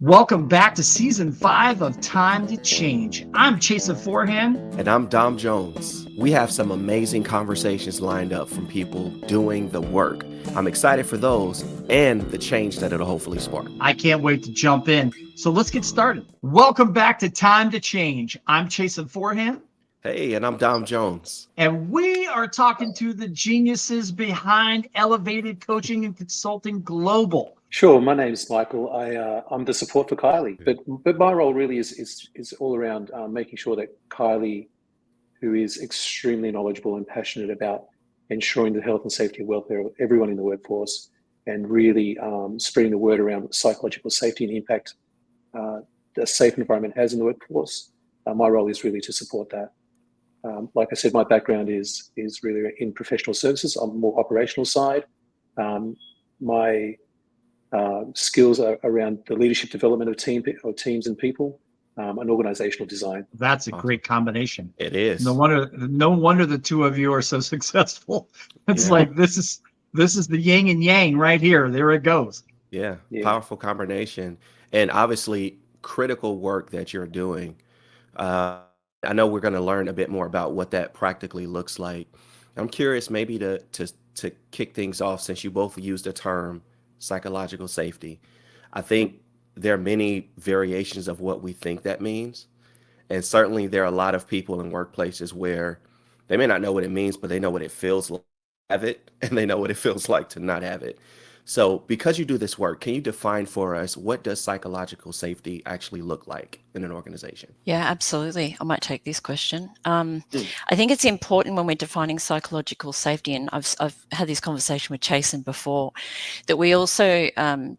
Welcome back to Season 5 of Time to Change. I'm Chase Forehand. And I'm Dom Jones. We have some amazing conversations lined up from people doing the work. I'm excited for those and the change that it'll hopefully spark. I can't wait to jump in. So let's get started. Welcome back to Time to Change. I'm Chase Forehand. Hey, and I'm Dom Jones. And we are talking to the geniuses behind Elevated Coaching and Consulting Global. Sure, my name's Michael. I'm the support for Kylie, but my role really is all around making sure that Kylie, who is extremely knowledgeable and passionate about ensuring the health and safety and welfare of everyone in the workforce, and really spreading the word around psychological safety and the impact a safe environment has in the workforce. My role is really to support that. Like I said, my background is really in professional services. I'm more operational side. My skills are around the leadership development of teams and people, and organizational design. That's a great combination. It is. No wonder the two of you are so successful. It's like this is the yin and yang right here. There it goes. Yeah, powerful combination, and obviously critical work that you're doing. I know we're going to learn a bit more about what that practically looks like. I'm curious, maybe to kick things off, since you both used the term psychological safety. I think there are many variations of what we think that means. And certainly there are a lot of people in workplaces where they may not know what it means, but they know what it feels like to have it, and they know what it feels like to not have it. So because you do this work, can you define for us, what does psychological safety actually look like in an organization? Yeah, absolutely. I might take this question. I think it's important when we're defining psychological safety, and I've had this conversation with Chasen before, that we also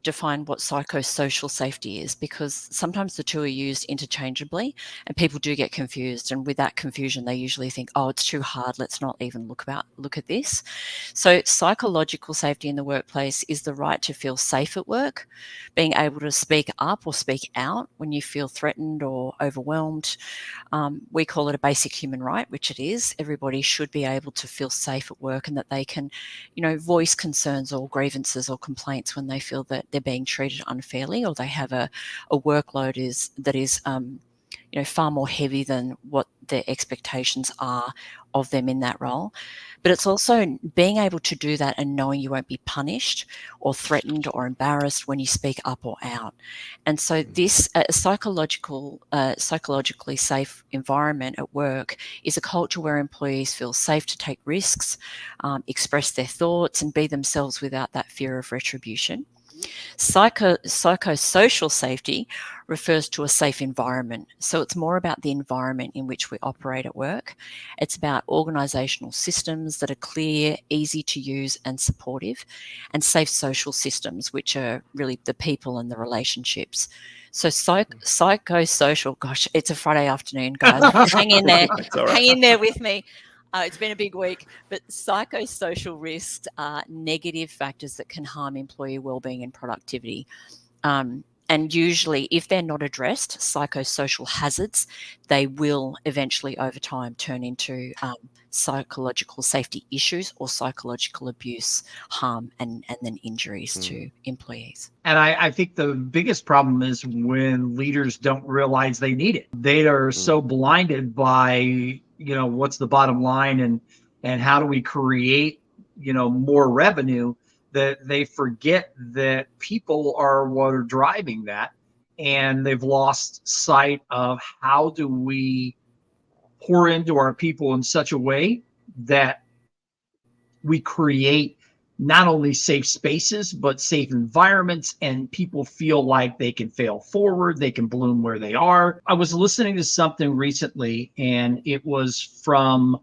define what psychosocial safety is, because sometimes the two are used interchangeably and people do get confused. And with that confusion, they usually think, oh, it's too hard, let's not even look at this. So psychological safety in the workplace is the right to feel safe at work, being able to speak up or speak out when you feel threatened or overwhelmed. We call it a basic human right, which it is. Everybody should be able to feel safe at work, and that they can, voice concerns or grievances or complaints when they feel that they're being treated unfairly, or they have a workload that is far more heavy than what their expectations are of them in that role. But it's also being able to do that and knowing you won't be punished or threatened or embarrassed when you speak up or out. And so this psychologically safe environment at work is a culture where employees feel safe to take risks, express their thoughts, and be themselves without that fear of retribution. Psychosocial safety refers to a safe environment. So it's more about the environment in which we operate at work. It's about organisational systems that are clear, easy to use and supportive, and safe social systems, which are really the people and the relationships. So psychosocial, gosh, it's a Friday afternoon, guys. Hang in there. Hang in there with me. It's been a big week, but psychosocial risks are negative factors that can harm employee wellbeing and productivity. And usually, if they're not addressed, psychosocial hazards, they will eventually over time turn into psychological safety issues or psychological abuse, harm, and then injuries to employees. And I think the biggest problem is when leaders don't realize they need it. They are so blinded by what's the bottom line and how do we create more revenue, that they forget that people are what are driving that, and they've lost sight of how do we pour into our people in such a way that we create not only safe spaces but safe environments, and people feel like they can fail forward, they can bloom where they are. I was listening to something recently, and it was from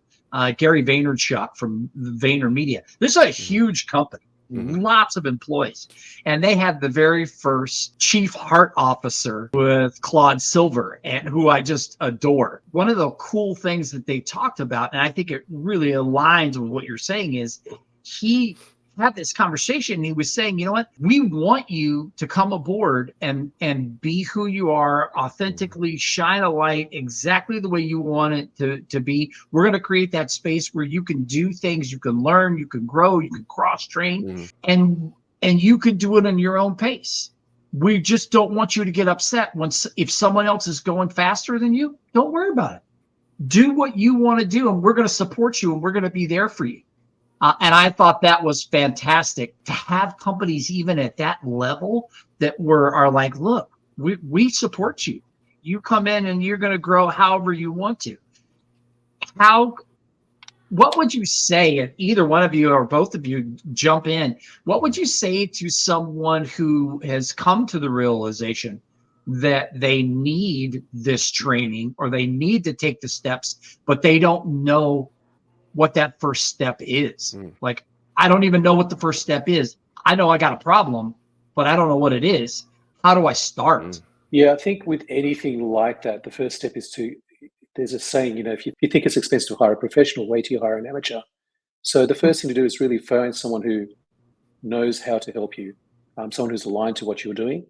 Gary Vaynerchuk from VaynerMedia. This is a huge company. Lots of employees. And they had the very first chief heart officer with Claude Silver, and who I just adore. One of the cool things that they talked about, and I think it really aligns with what you're saying, is he had this conversation, and he was saying, you know what, we want you to come aboard and be who you are, authentically shine a light exactly the way you want it to be. We're going to create that space where you can do things, you can learn, you can grow, you can cross train, and you can do it on your own pace. We just don't want you to get upset if someone else is going faster than you. Don't worry about it. Do what you want to do, and we're going to support you, and we're going to be there for you. And I thought that was fantastic to have companies even at that level that are like, look, we support you. You come in and you're going to grow however you want to. What would you say, if either one of you or both of you jump in, what would you say to someone who has come to the realization that they need this training or they need to take the steps, but they don't know what that first step is? Like, I don't even know what the first step is. I know I got a problem, but I don't know what it is. How do I start? Yeah, I think with anything like that, the first step is there's a saying, if you think it's expensive to hire a professional, wait till you hire an amateur. So the first thing to do is really find someone who knows how to help you, someone who's aligned to what you're doing.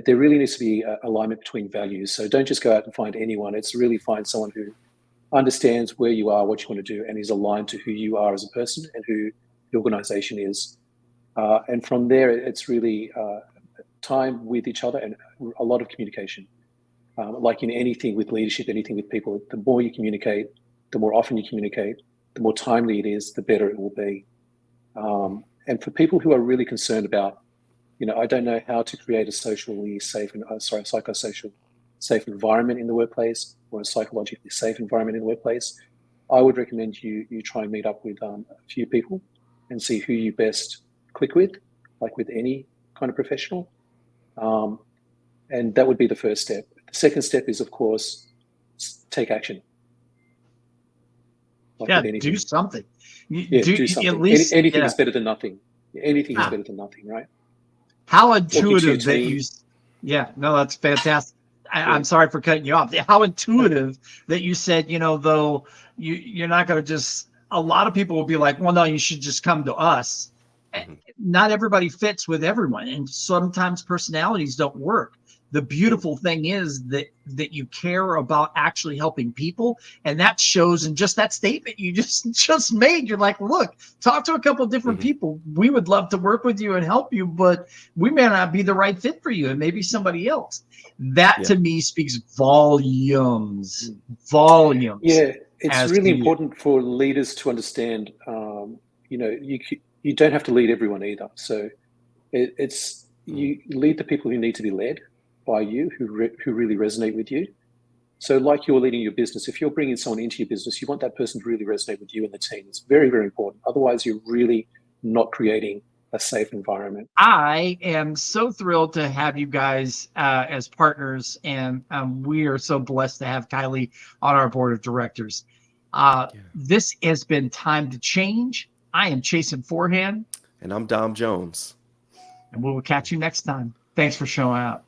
There really needs to be alignment between values. So don't just go out and find anyone. It's really find someone who understands where you are, what you want to do, and is aligned to who you are as a person and who the organization is. And from there, it's really time with each other and a lot of communication. Like in anything with leadership, anything with people, the more you communicate, the more often you communicate, the more timely it is, the better it will be. And for people who are really concerned about, I don't know how to create a socially safe and psychosocial safe environment in the workplace, or a psychologically safe environment in the workplace, I would recommend you try and meet up with a few people and see who you best click with, like with any kind of professional. And that would be the first step. The second step is, of course, take action. Do something. Do something. At least anything is better than nothing. Anything is better than nothing, right? How intuitive that you. Yeah, no, that's fantastic. I'm sorry for cutting you off. How intuitive that you said, though you're not going to just. A lot of people will be like, well, no, you should just come to us. Not everybody fits with everyone, and sometimes personalities don't work. The beautiful thing is that you care about actually helping people, and that shows in just that statement you just made. You're like, look, talk to a couple of different people. We would love to work with you and help you, but we may not be the right fit for you, and maybe somebody else. That to me speaks volumes. Yeah, it's really important for leaders to understand. You don't have to lead everyone either. So you lead the people who need to be led by you, who really resonate with you. So like you're leading your business, if you're bringing someone into your business, you want that person to really resonate with you and the team. It's very, very important. Otherwise, you're really not creating a safe environment. I am so thrilled to have you guys as partners, and we are so blessed to have Kylie on our board of directors. This has been Time to Change. I am Chasen Forehand. And I'm Dom Jones. And we will catch you next time. Thanks for showing up.